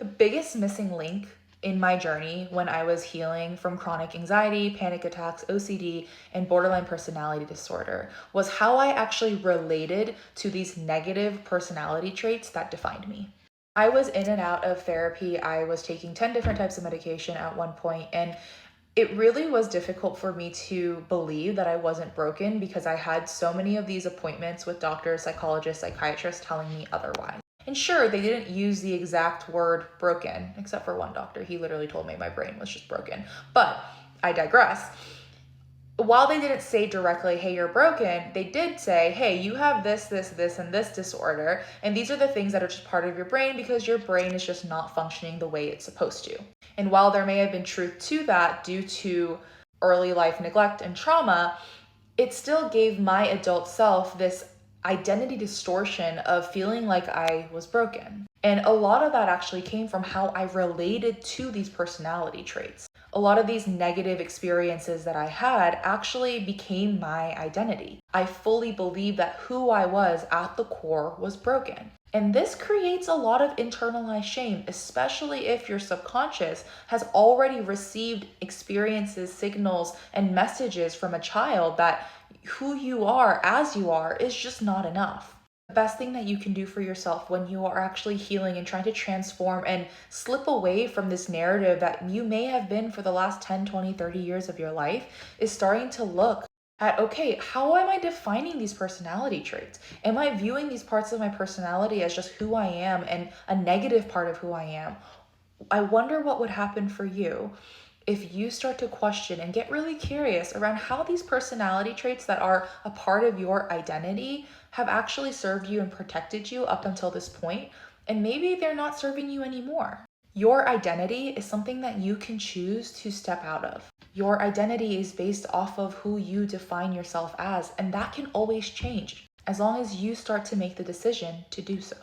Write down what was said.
The biggest missing link in my journey when I was healing from chronic anxiety, panic attacks, OCD, and borderline personality disorder was how I actually related to these negative personality traits that defined me. I was in and out of therapy. I was taking 10 different types of medication at one point, and it really was difficult for me to believe that I wasn't broken because I had so many of these appointments with doctors, psychologists, psychiatrists telling me otherwise. And sure, they didn't use the exact word broken, except for one doctor. He literally told me my brain was just broken. But I digress. While they didn't say directly, hey, you're broken, they did say, hey, you have this, and this disorder. And these are the things that are just part of your brain because your brain is just not functioning the way it's supposed to. And while there may have been truth to that due to early life neglect and trauma, it still gave my adult self this identity distortion of feeling like I was broken. And a lot of that actually came from how I related to these personality traits. A lot of these negative experiences that I had actually became my identity. I fully believed that who I was at the core was broken. And this creates a lot of internalized shame, especially if your subconscious has already received experiences, signals, and messages from a child that who you are as you are is just not enough. The best thing that you can do for yourself when you are actually healing and trying to transform and slip away from this narrative that you may have been for the last 10, 20, 30 years of your life is starting to look at, okay, how am I defining these personality traits? Am I viewing these parts of my personality as just who I am and a negative part of who I am? I wonder what would happen for you if you start to question and get really curious around how these personality traits that are a part of your identity have actually served you and protected you up until this point, and maybe they're not serving you anymore. Your identity is something that you can choose to step out of. Your identity is based off of who you define yourself as, and that can always change as long as you start to make the decision to do so.